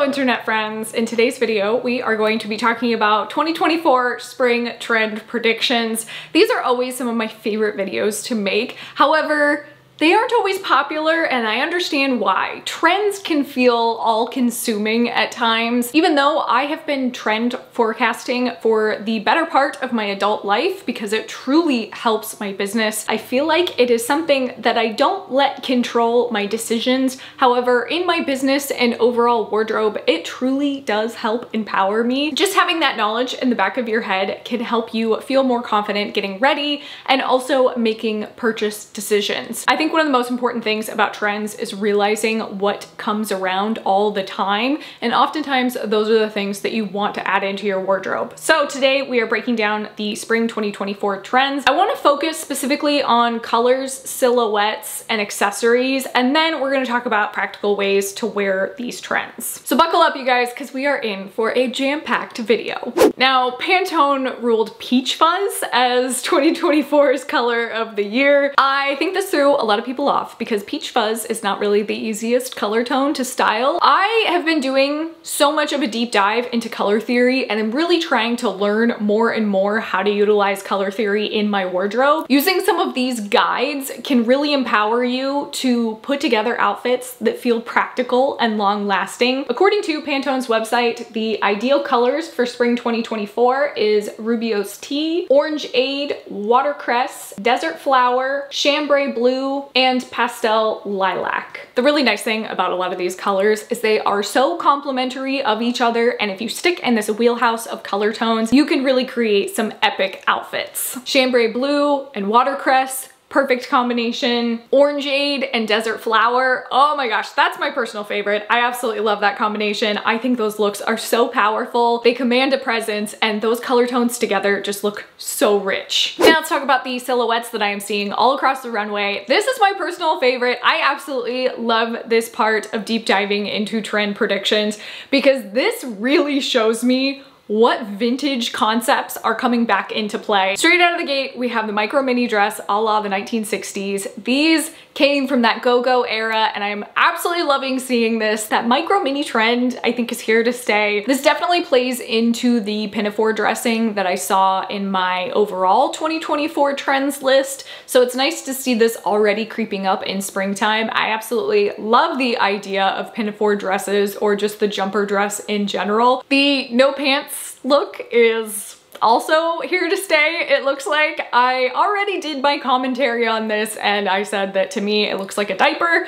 Hello internet friends! In today's video, we are going to be talking about 2024 spring trend predictions. These are always some of my favorite videos to make. However, they aren't always popular, and I understand why. Trends can feel all-consuming at times. Even though I have been trend forecasting for the better part of my adult life because it truly helps my business, I feel like it is something that I don't let control my decisions. However, in my business and overall wardrobe, it truly does help empower me. Just having that knowledge in the back of your head can help you feel more confident getting ready and also making purchase decisions. I think one of the most important things about trends is realizing what comes around all the time, and oftentimes those are the things that you want to add into your wardrobe. So today we are breaking down the spring 2024 trends. I want to focus specifically on colors, silhouettes, and accessories, and then we're going to talk about practical ways to wear these trends. So buckle up you guys, because we are in for a jam-packed video. Now, Pantone ruled peach fuzz as 2024's color of the year. I think this threw a lot of people off because peach fuzz is not really the easiest color tone to style. I have been doing so much of a deep dive into color theory, and I'm really trying to learn more and more how to utilize color theory in my wardrobe. Using some of these guides can really empower you to put together outfits that feel practical and long-lasting. According to Pantone's website, the ideal colors for spring 2024 is Rubio's Tea, Orangeade, Watercress, Desert Flower, Chambray Blue, and Pastel Lilac. The really nice thing about a lot of these colors is they are so complementary of each other, and if you stick in this wheelhouse of color tones, you can really create some epic outfits. Chambray Blue and Watercress, perfect combination. Orangeade and Desert Flower, oh my gosh, that's my personal favorite. I absolutely love that combination. I think those looks are so powerful. They command a presence, and those color tones together just look so rich. Now let's talk about the silhouettes that I am seeing all across the runway. This is my personal favorite. I absolutely love this part of deep diving into trend predictions because this really shows me what vintage concepts are coming back into play. Straight out of the gate, we have the micro mini dress a la the 1960s. These came from that go-go era, and I'm absolutely loving seeing this. That micro mini trend, I think, is here to stay. This definitely plays into the pinafore dressing that I saw in my overall 2024 trends list. So it's nice to see this already creeping up in springtime. I absolutely love the idea of pinafore dresses or just the jumper dress in general. The no pants look is also here to stay, it looks like. I already did my commentary on this, and I said that to me it looks like a diaper.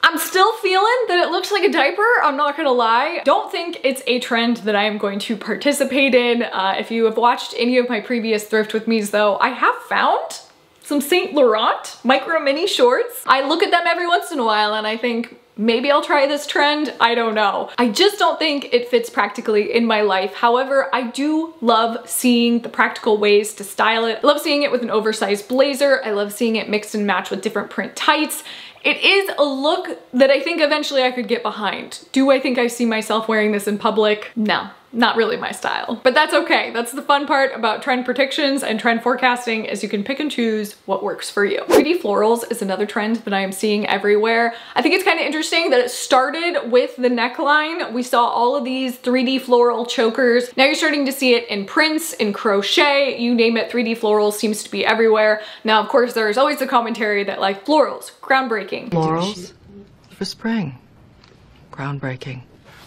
I'm still feeling that it looks like a diaper, I'm not gonna lie. Don't think it's a trend that I am going to participate in. If you have watched any of my previous thrift with me's though, I have found some Saint Laurent micro mini shorts. I look at them every once in a while and I think, maybe I'll try this trend, I don't know. I just don't think it fits practically in my life. However, I do love seeing the practical ways to style it. I love seeing it with an oversized blazer. I love seeing it mixed and matched with different print tights. It is a look that I think eventually I could get behind. Do I think I see myself wearing this in public? No. Not really my style, but that's okay. That's the fun part about trend predictions and trend forecasting, is you can pick and choose what works for you. 3D florals is another trend that I am seeing everywhere. I think it's kind of interesting that it started with the neckline. We saw all of these 3D floral chokers. Now you're starting to see it in prints, in crochet, you name it, 3D florals seems to be everywhere. Now, of course, there's always the commentary that like florals, groundbreaking. Florals for spring, groundbreaking.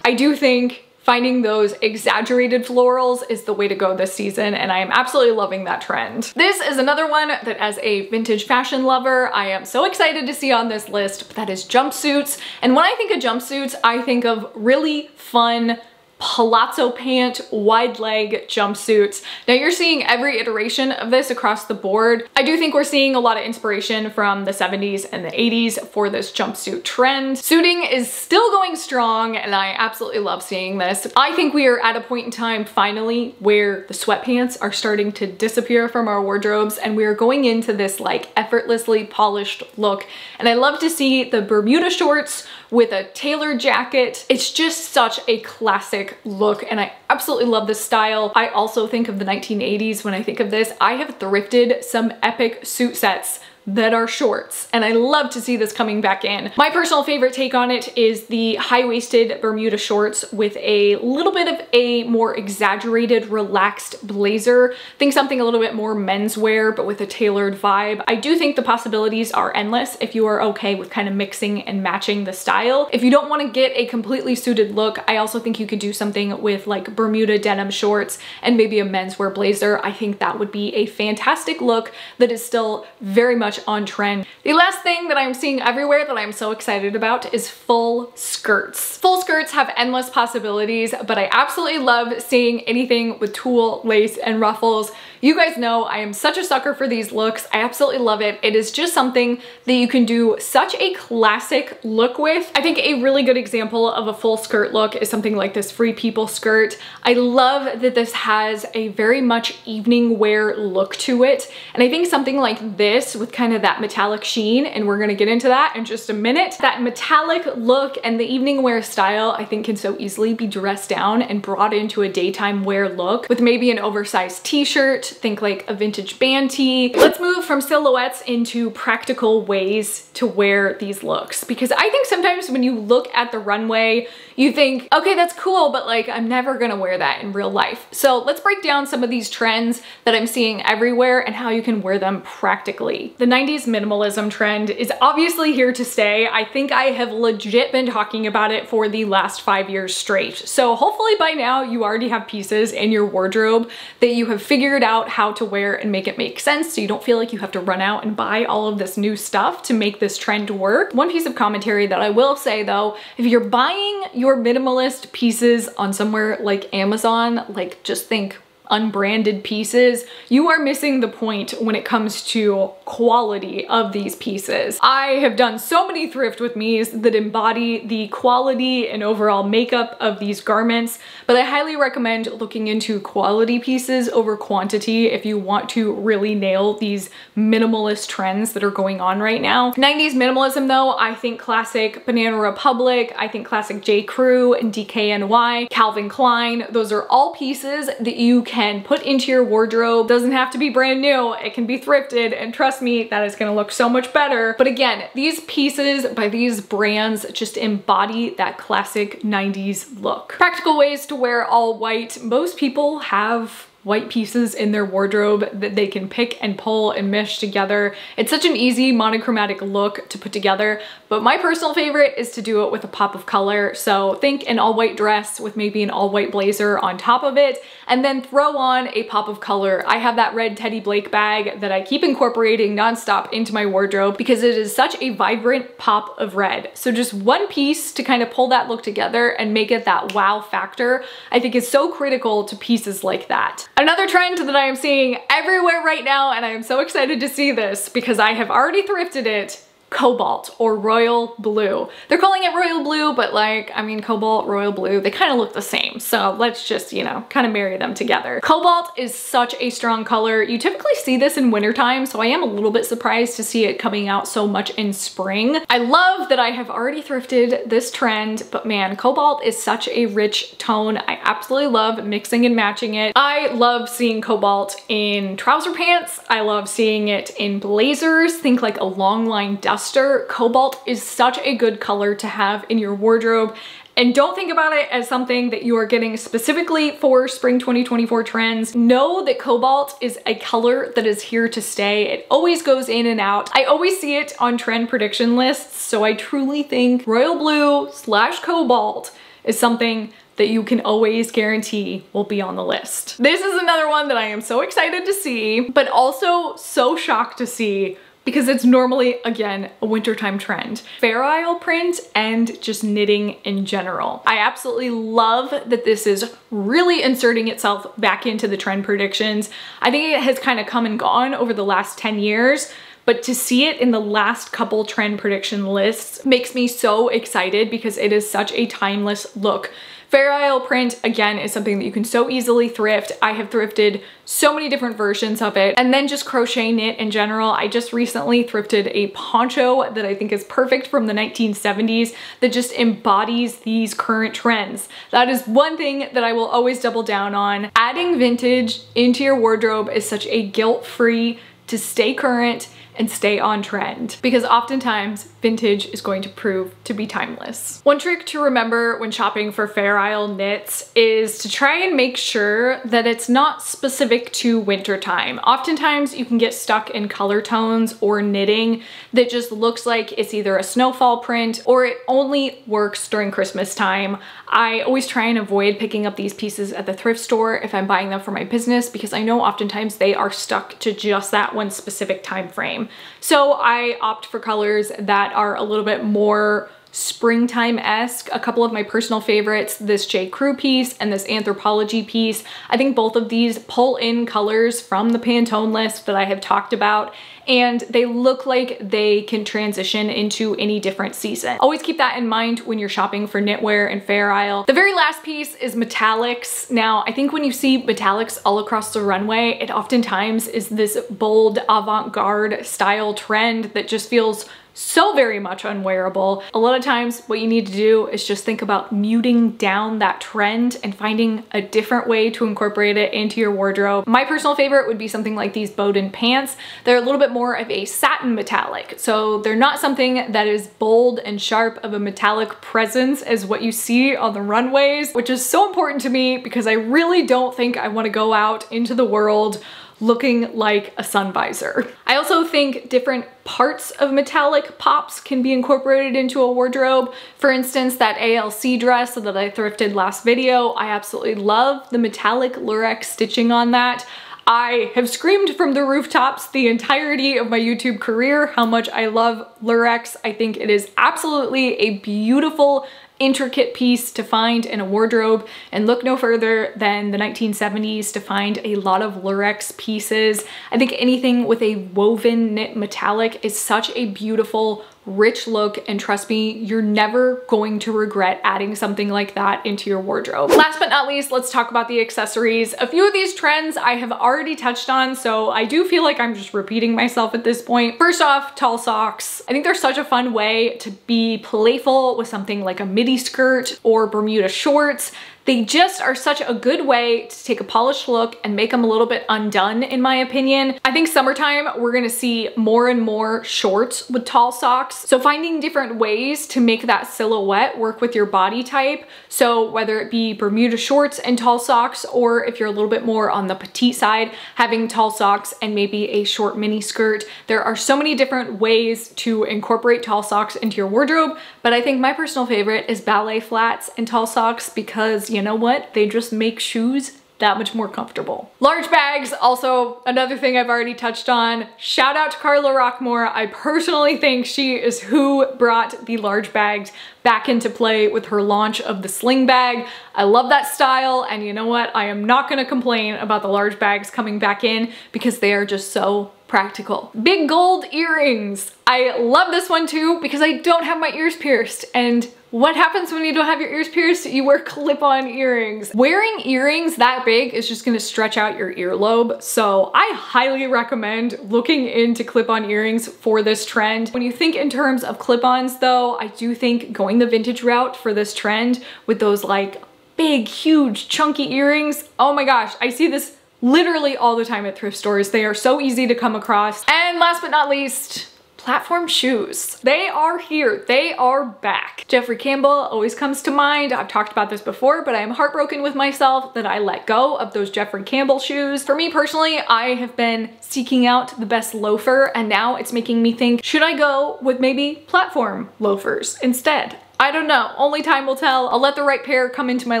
I do think finding those exaggerated florals is the way to go this season, and I am absolutely loving that trend. This is another one that, as a vintage fashion lover, I am so excited to see on this list, but that is jumpsuits. And when I think of jumpsuits, I think of really fun palazzo pant, wide leg jumpsuits. Now you're seeing every iteration of this across the board. I do think we're seeing a lot of inspiration from the 70s and the 80s for this jumpsuit trend. Suiting is still going strong, and I absolutely love seeing this. I think we are at a point in time finally where the sweatpants are starting to disappear from our wardrobes, and we are going into this like effortlessly polished look. And I love to see the Bermuda shorts with a tailored jacket. It's just such a classic look, and I absolutely love this style. I also think of the 1980s when I think of this. I have thrifted some epic suit sets that are shorts, and I love to see this coming back in. My personal favorite take on it is the high-waisted Bermuda shorts with a little bit of a more exaggerated, relaxed blazer. Think something a little bit more menswear, but with a tailored vibe. I do think the possibilities are endless if you are okay with kind of mixing and matching the style. If you don't want to get a completely suited look, I also think you could do something with like Bermuda denim shorts and maybe a menswear blazer. I think that would be a fantastic look that is still very much on trend. The last thing that I'm seeing everywhere that I'm so excited about is full skirts. Full skirts have endless possibilities, but I absolutely love seeing anything with tulle, lace, and ruffles. You guys know I am such a sucker for these looks. I absolutely love it. It is just something that you can do such a classic look with. I think a really good example of a full skirt look is something like this Free People skirt. I love that this has a very much evening wear look to it. And I think something like this with kind of that metallic sheen, and we're gonna get into that in just a minute, that metallic look and the evening wear style I think can so easily be dressed down and brought into a daytime wear look with maybe an oversized t-shirt, think like a vintage band tee. Let's move from silhouettes into practical ways to wear these looks, because I think sometimes when you look at the runway, you think, okay, that's cool, but like I'm never gonna wear that in real life. So let's break down some of these trends that I'm seeing everywhere and how you can wear them practically. The 90s minimalism trend is obviously here to stay. I think I have legit been talking about it for the last 5 years straight. So hopefully by now you already have pieces in your wardrobe that you have figured out how to wear and make it make sense, so you don't feel like you have to run out and buy all of this new stuff to make this trend work. One piece of commentary that I will say though, if you're buying your minimalist pieces on somewhere like Amazon, like just think unbranded pieces, you are missing the point when it comes to quality of these pieces. I have done so many thrift with me's that embody the quality and overall makeup of these garments, but I highly recommend looking into quality pieces over quantity if you want to really nail these minimalist trends that are going on right now. 90s minimalism though, I think classic Banana Republic, I think classic J. Crew and DKNY, Calvin Klein, those are all pieces that you can put into your wardrobe. Doesn't have to be brand new, it can be thrifted, and trust me, that is gonna look so much better. But again, these pieces by these brands just embody that classic 90s look. Practical ways to wear all white. Most people have white pieces in their wardrobe that they can pick and pull and mesh together. It's such an easy monochromatic look to put together, but my personal favorite is to do it with a pop of color. So think an all white dress with maybe an all white blazer on top of it, and then throw on a pop of color. I have that red Teddy Blake bag that I keep incorporating nonstop into my wardrobe because it is such a vibrant pop of red. So just one piece to kind of pull that look together and make it that wow factor, I think is so critical to pieces like that. Another trend that I am seeing everywhere right now, and I am so excited to see this because I have already thrifted it, Cobalt or royal blue. They're calling it royal blue, but like, I mean, cobalt, royal blue, they kind of look the same. So let's just, you know, kind of marry them together. Cobalt is such a strong color. You typically see this in wintertime, so I am a little bit surprised to see it coming out so much in spring. I love that I have already thrifted this trend, but man, cobalt is such a rich tone. I absolutely love mixing and matching it. I love seeing cobalt in trouser pants. I love seeing it in blazers. Think like a long line duster. Cobalt is such a good color to have in your wardrobe. And don't think about it as something that you are getting specifically for spring 2024 trends. Know that cobalt is a color that is here to stay. It always goes in and out. I always see it on trend prediction lists, so I truly think royal blue / cobalt is something that you can always guarantee will be on the list. This is another one that I am so excited to see, but also so shocked to see because it's normally, again, a wintertime trend. Fair Isle print and just knitting in general. I absolutely love that this is really inserting itself back into the trend predictions. I think it has kind of come and gone over the last 10 years, but to see it in the last couple trend prediction lists makes me so excited because it is such a timeless look. Fair Isle print, again, is something that you can so easily thrift. I have thrifted so many different versions of it. And then just crochet knit in general. I just recently thrifted a poncho that I think is perfect from the 1970s that just embodies these current trends. That is one thing that I will always double down on. Adding vintage into your wardrobe is such a guilt-free to stay current and stay on trend, because oftentimes vintage is going to prove to be timeless. One trick to remember when shopping for Fair Isle knits is to try and make sure that it's not specific to winter time. Oftentimes you can get stuck in color tones or knitting that just looks like it's either a snowfall print or it only works during Christmas time. I always try and avoid picking up these pieces at the thrift store if I'm buying them for my business, because I know oftentimes they are stuck to just that one specific time frame. So I opt for colors that are a little bit more springtime-esque. A couple of my personal favorites, this J. Crew piece and this Anthropology piece. I think both of these pull in colors from the Pantone list that I have talked about, and they look like they can transition into any different season. Always keep that in mind when you're shopping for knitwear and Fair Isle. The very last piece is metallics. Now, I think when you see metallics all across the runway, it oftentimes is this bold avant-garde style trend that just feels so very much unwearable. A lot of times what you need to do is just think about muting down that trend and finding a different way to incorporate it into your wardrobe. My personal favorite would be something like these Bowden pants. They're a little bit more of a satin metallic, so they're not something that is bold and sharp of a metallic presence as what you see on the runways, which is so important to me because I really don't think I want to go out into the world looking like a sun visor. I also think different parts of metallic pops can be incorporated into a wardrobe. For instance, that ALC dress that I thrifted last video, I absolutely love the metallic lurex stitching on that. I have screamed from the rooftops the entirety of my YouTube career how much I love lurex. I think it is absolutely a beautiful, intricate piece to find in a wardrobe, and look no further than the 1970s to find a lot of lurex pieces. I think anything with a woven knit metallic is such a beautiful, rich look, and trust me, you're never going to regret adding something like that into your wardrobe. Last but not least, let's talk about the accessories. A few of these trends I have already touched on, so I do feel like I'm just repeating myself at this point. First off, tall socks. I think they're such a fun way to be playful with something like a midi skirt or Bermuda shorts. They just are such a good way to take a polished look and make them a little bit undone, in my opinion. I think summertime, we're gonna see more and more shorts with tall socks. So finding different ways to make that silhouette work with your body type. So whether it be Bermuda shorts and tall socks, or if you're a little bit more on the petite side, having tall socks and maybe a short mini skirt. There are so many different ways to incorporate tall socks into your wardrobe, but I think my personal favorite is ballet flats and tall socks, because you know what? They just make shoes that much more comfortable. Large bags, also another thing I've already touched on. Shout out to Carla Rockmore. I personally think she is who brought the large bags back into play with her launch of the sling bag. I love that style, and you know what? I am not gonna complain about the large bags coming back in because they are just so practical. Big gold earrings. I love this one too because I don't have my ears pierced, and what happens when you don't have your ears pierced? You wear clip-on earrings. Wearing earrings that big is just gonna stretch out your earlobe, so I highly recommend looking into clip-on earrings for this trend. When you think in terms of clip-ons though, I do think going the vintage route for this trend with those like big, huge, chunky earrings, oh my gosh, I see this literally all the time at thrift stores. They are so easy to come across. And last but not least, platform shoes. They are here, they are back. Jeffrey Campbell always comes to mind. I've talked about this before, but I am heartbroken with myself that I let go of those Jeffrey Campbell shoes. For me personally, I have been seeking out the best loafer, and now it's making me think, should I go with maybe platform loafers instead? I don't know, only time will tell. I'll let the right pair come into my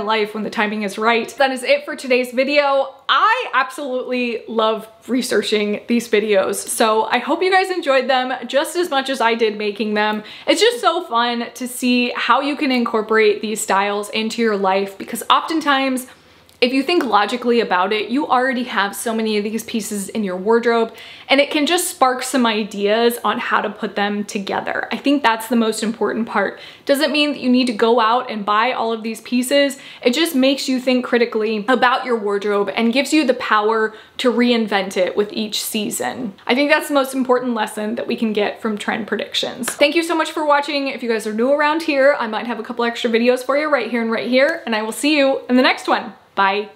life when the timing is right. That is it for today's video. I absolutely love researching these videos, so I hope you guys enjoyed them just as much as I did making them. It's just so fun to see how you can incorporate these styles into your life, because oftentimes, if you think logically about it, you already have so many of these pieces in your wardrobe, and it can just spark some ideas on how to put them together. I think that's the most important part. Doesn't mean that you need to go out and buy all of these pieces. It just makes you think critically about your wardrobe and gives you the power to reinvent it with each season. I think that's the most important lesson that we can get from trend predictions. Thank you so much for watching. If you guys are new around here, I might have a couple extra videos for you right here, and I will see you in the next one. Bye.